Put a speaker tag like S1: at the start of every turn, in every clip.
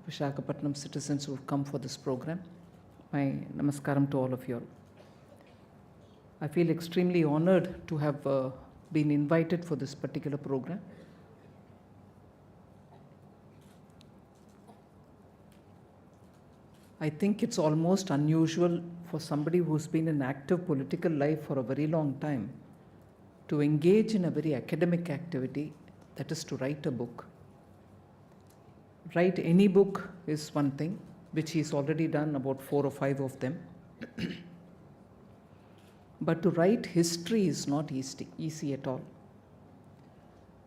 S1: Visakhapatnam citizens who have come for this program. My namaskaram to all of you all. I feel extremely honored to have been invited for this particular program. I think it's almost unusual for somebody who's been in active political life for a very long time to engage in a very academic activity, that is to write a book. Write any book is one thing, which he's already done about 4 or 5 of them. But to write history is not easy at all.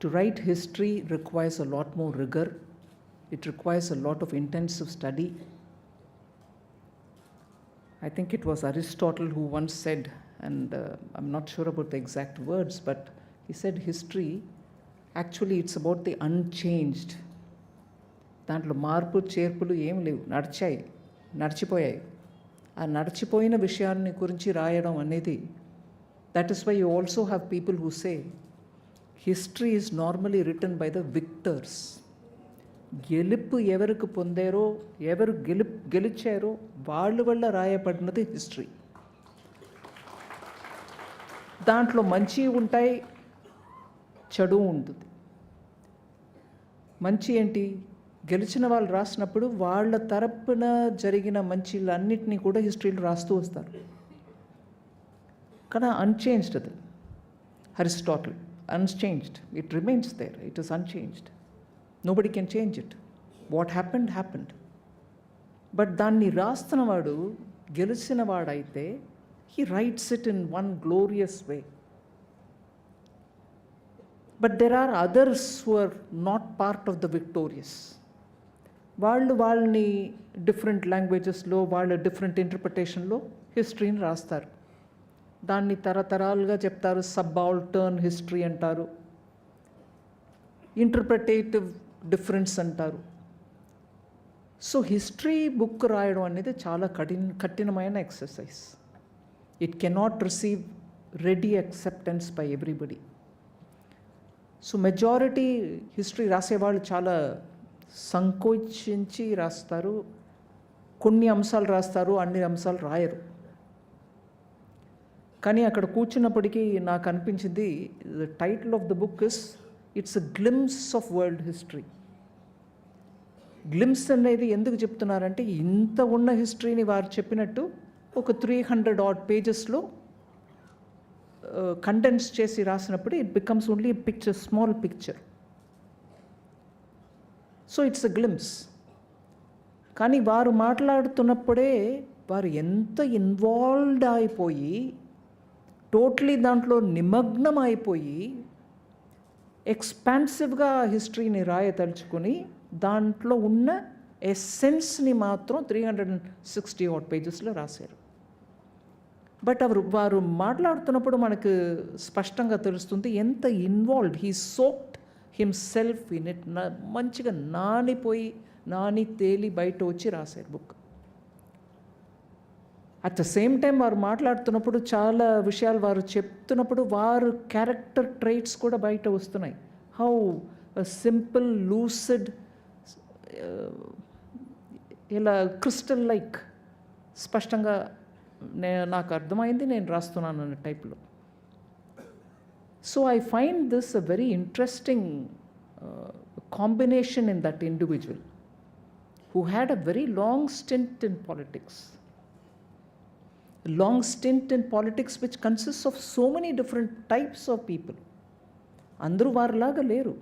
S1: To write history requires a lot more rigor. It requires a lot of intensive study. I think it was Aristotle who once said, and I'm not sure about the exact words, but he said history, actually it's about the unchanged. దాంట్లో మార్పు చేర్పులు ఏం లేవు, నడిచిపోయాయి. ఆ నడిచిపోయిన విషయాన్ని గురించి రాయడం అనేది, that is why you also have people who say history is normally written by the victors. గెలుపు ఎవరికి పొందారో, ఎవరు గెలిచారో వాళ్ళ వల్ల రాయబడినది హిస్టరీ. దాంట్లో మంచి ఉంటాయి, చెడు ఉంటుంది. మంచి ఏంటి? గెలిచిన వాళ్ళు రాసినప్పుడు వాళ్ళ తరపున జరిగిన మంచిలన్నిటినీ కూడా హిస్టరీలో రాస్తూ వస్తారు. కానీ అన్చేంజ్డ్ అది. Aristotle unchanged, it remains there, it is unchanged. Nobody can change it. What happened happened. But దాన్ని రాస్తున్నవాడు గెలిచిన వాడైతే he writes it in one glorious way. But there are others who are not part of the victorious. వాళ్ళని different లాంగ్వేజెస్లో, వాళ్ళ different ఇంటర్ప్రిటేషన్లో హిస్టరీని రాస్తారు. దాన్ని తరతరాలుగా చెప్తారు. సబాల్టర్న్ హిస్టరీ అంటారు, ఇంటర్ప్రిటేటివ్ డిఫరెన్స్ అంటారు. సో హిస్టరీ బుక్ రాయడం అనేది చాలా కఠినమైన exercise. It cannot receive ready acceptance by everybody. So majority history రాసేవాళ్ళు చాలా సంకోచించి రాస్తారు. కొన్ని అంశాలు రాస్తారు, అన్ని అంశాలు రాయరు. కానీ అక్కడ కూర్చున్నప్పటికీ నాకు అనిపించింది, the title of the book is it's a glimpse of world history. Glimpse అనేది ఎందుకు చెప్తున్నారంటే, ఇంత ఉన్న హిస్టరీని వారు చెప్పినట్టు ఒక 300 odd పేజెస్లో కండెన్స్ చేసి రాసినప్పుడు it becomes only picture, small picture. So it's a glimpse. కానీ వారు మాట్లాడుతున్నప్పుడే వారు ఎంత ఇన్వాల్వ్డ్ అయిపోయి, టోటలీ దాంట్లో నిమగ్నం అయిపోయి, ఎక్స్పాన్సివ్గా హిస్టరీని రాయదలుచుకొని దాంట్లో ఉన్న ఎస్సెన్స్ని మాత్రం 360 odd పేజెస్లో రాశారు. బట్ వారు మాట్లాడుతున్నప్పుడు మనకు స్పష్టంగా తెలుస్తుంది ఎంత involved, he soaked himself in it. మంచిగా నాని తేలి బయట వచ్చి రాశారు book. At the same time వారు మాట్లాడుతున్నప్పుడు చాలా విషయాలు వారు చెప్తున్నప్పుడు వారు క్యారెక్టర్ ట్రైట్స్ కూడా బయట వస్తున్నాయి. హౌ సింపుల్, లూసిడ్, ఇలా క్రిస్టల్ లైక్ స్పష్టంగా నాకు అర్థమైంది, నేను రాస్తున్నాను అనే టైప్లో. So I find this a very interesting combination in that individual who had a very long stint in politics. A long stint in politics which consists of so many different types of people. అందరూ వారిలాగా లేరు.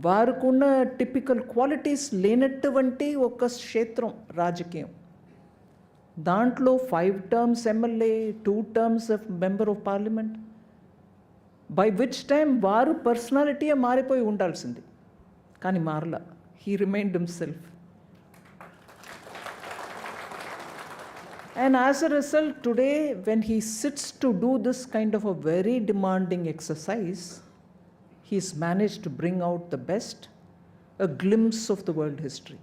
S1: వారుకున్న typical qualities లేనటువంటి ఒక క్షేత్రం రాజకీయం. దాంట్లో 5 terms MLA, 2 terms of member of parliament, by which time వారు పర్సనాలిటీయే మారిపోయి ఉండాల్సింది. కానీ మారలా. He remained himself. And as a result today when he sits to do this kind of a very demanding exercise, he's managed to bring out the best, a glimpse of the world history.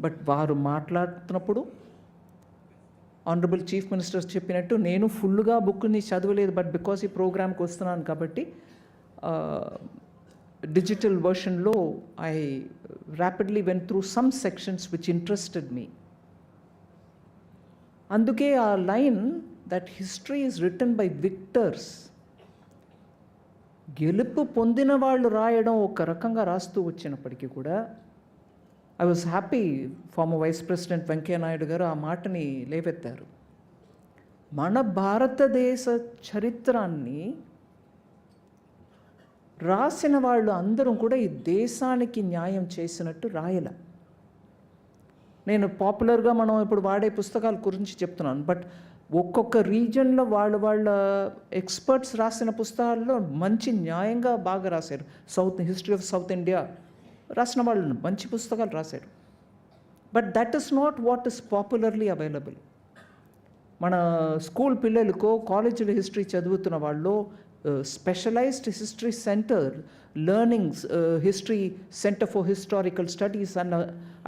S1: But వారు మాట్లాడుతున్నప్పుడు honourable chief minister చెప్పినట్టు, నేను ఫుల్గా బుక్ని చదవలేదు, but because ఈ ప్రోగ్రామ్కి వస్తున్నాను కాబట్టి digital version లో I rapidly went through some sections which interested me. అందుకే ఆ line that history is written by victors, గెలుపు పొందిన వాళ్ళు రాయడం ఒక రకంగా రాస్తూ వచ్చినప్పటికీ కూడా I was happy former vice president Venkaiah Naidu గారు ఆ మాటని లేవెత్తారు. మన భారతదేశ చరిత్రాన్ని రాసిన వాళ్ళు అందరం కూడా ఈ దేశానికి న్యాయం చేసినట్టు రాయల. నేను పాపులర్గా మనం ఇప్పుడు వాడే పుస్తకాల గురించి చెప్తున్నాను, బట్ ఒక్కొక్క రీజన్లో వాళ్ళ ఎక్స్పర్ట్స్ రాసిన పుస్తకాల్లో మంచి న్యాయంగా బాగా రాశారు. హిస్టరీ ఆఫ్ సౌత్ ఇండియా రాసిన వాళ్ళు మంచి పుస్తకాలు రాశారు. But that is not what is popularly available. మన స్కూల్ పిల్లలకో కాలేజీలో హిస్టరీ చదువుతున్న వాళ్ళు specialised history centre, learnings history centre for historical studies అన్న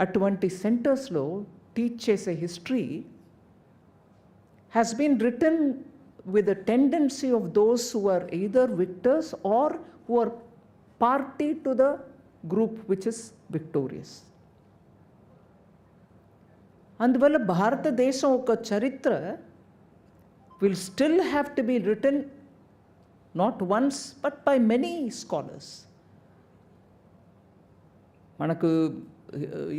S1: అటువంటి సెంటర్స్లో టీచ్ చేసే history has been written with a tendency of those who are either victors or who are party to the group which is victorious. అందువల్ల భారతదేశం ఒక చరిత్ర will still have to be written not once but by many scholars. మనకు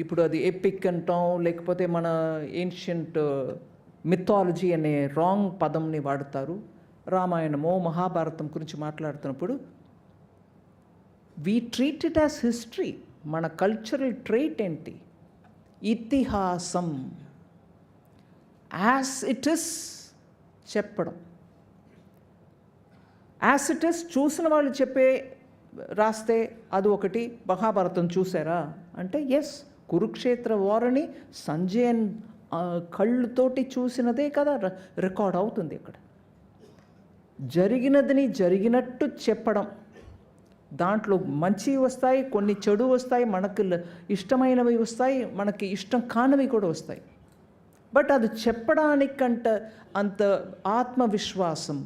S1: ఇప్పుడు అది epic అంటాం, లేకపోతే మన ఏన్షియంట్ మిథాలజీ అనే రాంగ్ పదంని వాడతారు. రామాయణమో మహాభారతం గురించి మాట్లాడుతున్నప్పుడు we treat it as history. మన కల్చరల్ ట్రైట్ ఏంటి? ఇతిహాసం. యాజ్ ఇట్ ఇస్ చెప్పడం, యాజ్ ఇట్ ఇస్ చూసిన వాళ్ళు చెప్పే రాస్తే అది ఒకటి. మహాభారతం చూసారా అంటే ఎస్, కురుక్షేత్ర వారని సంజయన్ కళ్ళతోటి చూసినదే కదా రికార్డ్ అవుతుంది. ఇక్కడ జరిగినదని జరిగినట్టు చెప్పడం, దాంట్లో మంచి వస్తాయి, కొన్ని చెడు వస్తాయి, మనకు ఇష్టమైనవి వస్తాయి, మనకి ఇష్టం కానివి కూడా వస్తాయి. బట్ అది చెప్పడానికంట అంత ఆత్మవిశ్వాసం,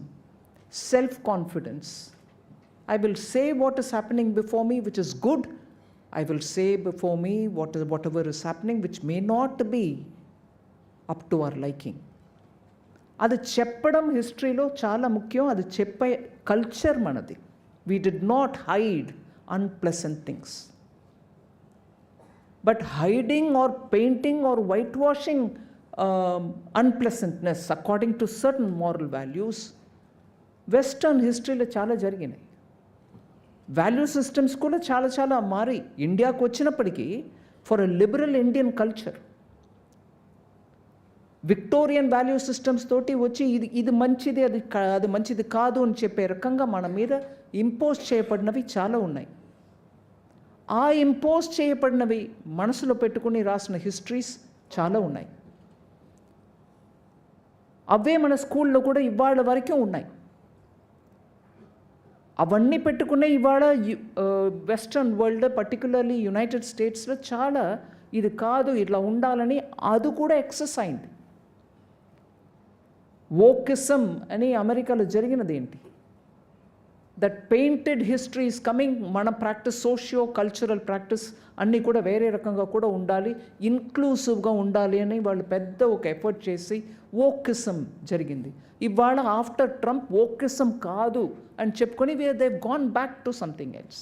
S1: self confidence. I will say what is happening before me which is good. I will say before me whatever is happening which may not be up to our liking. అది చెప్పడం హిస్టరీలో చాలా ముఖ్యం. అది చెప్పే కల్చర్ మనది. We did not hide unpleasant things. But hiding or painting or whitewashing unpleasantness according to certain moral values, western హిస్టరీలో చాలా జరిగినాయి. వాల్యూ సిస్టమ్స్ కూడా చాలా మారి ఇండియాకు వచ్చినప్పటికీ for a liberal Indian culture Victorian value systems తోటి వచ్చి ఇది మంచిది, అది మంచిది కాదు అని చెప్పే రకంగా మన మీద ఇంపోజ్ చేయబడినవి చాలా ఉన్నాయి. ఆ ఇంపోజ్ చేయబడినవి మనసులో పెట్టుకుని రాసిన హిస్టరీస్ చాలా ఉన్నాయి. అవే మన స్కూల్లో కూడా ఇవాళ వరకే ఉన్నాయి. అవన్నీ పెట్టుకునే ఇవాళ వెస్ట్రన్ వరల్డ్, పర్టికులర్లీ యునైటెడ్ స్టేట్స్లో చాలా ఇది కాదు ఇట్లా ఉండాలని అది కూడా ఎక్సెస్ అయింది. వోకిజం అని అమెరికాలో జరిగినది ఏంటి? That painted history is coming. మన ప్రాక్టీస్, సోషియో కల్చరల్ ప్రాక్టీస్ అన్నీ కూడా వేరే రకంగా కూడా ఉండాలి, ఇన్క్లూసివ్గా ఉండాలి అని వాళ్ళు పెద్ద ఒక ఎఫర్ట్ చేసి వోకిజం జరిగింది. ఇవాళ ఆఫ్టర్ ట్రంప్ వోకిజం కాదు అని చెప్పుకొని they gone back to something else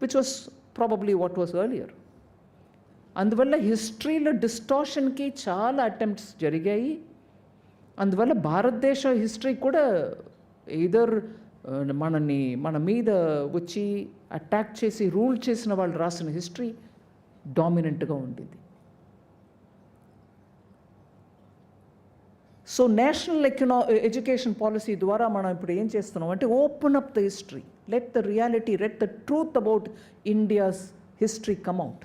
S1: which was probably what was earlier. అందువల్ల హిస్టరీలో డిస్టార్షన్కి చాలా అటెంప్ట్స్ జరిగాయి. అందువల్ల భారతదేశ హిస్టరీ కూడా ఎయిదర్ మన మీద వచ్చి అటాక్ చేసి రూల్ చేసిన వాళ్ళు రాసిన హిస్టరీ డామినెంట్గా ఉండేది. సో నేషనల్ ఎడ్యుకేషన్ పాలసీ ద్వారా మనం ఇప్పుడు ఏం చేస్తున్నాం అంటే open up the history, let the reality, let the truth about India's history come out.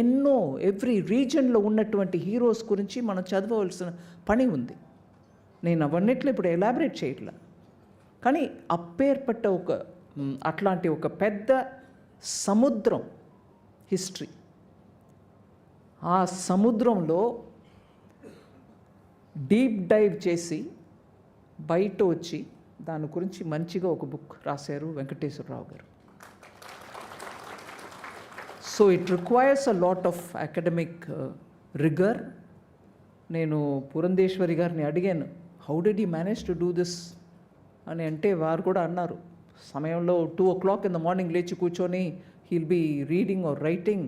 S1: ఎన్నో ఎవ్రీ రీజన్లో ఉన్నటువంటి హీరోస్ గురించి మనం చదవవలసిన పని ఉంది. నేను అవన్నిట్లో ఇప్పుడు ఎలాబరేట్ చేయట్లా, కానీ అప్పేర్పట్ట అట్లాంటి ఒక పెద్ద సముద్రం హిస్టరీ. ఆ సముద్రంలో డీప్ డైవ్ చేసి బయట వచ్చి దాని గురించి మంచిగా ఒక బుక్ రాశారు వెంకటేశ్వరరావు గారు. So it requires a lot of academic రిగర్. నేను పురంధేశ్వరి గారిని అడిగాను, how did you manage to do this అని. అంటే వారు కూడా అన్నారు, సమయంలో 2 o'clock in the morning లేచి కూర్చొని he'll be reading or writing.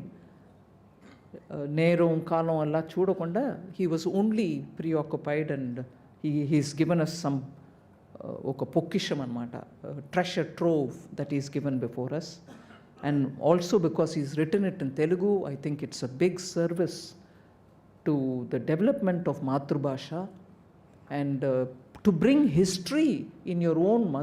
S1: నేరం కాలం అలా చూడకుండా he was only preoccupied and he's given us some ఒక పొక్కిషం అనమాట, treasure trove that is given before us. And also because is written it in Telugu, I think it's a big service to the development of మాతృభాష and to bring history in your own mother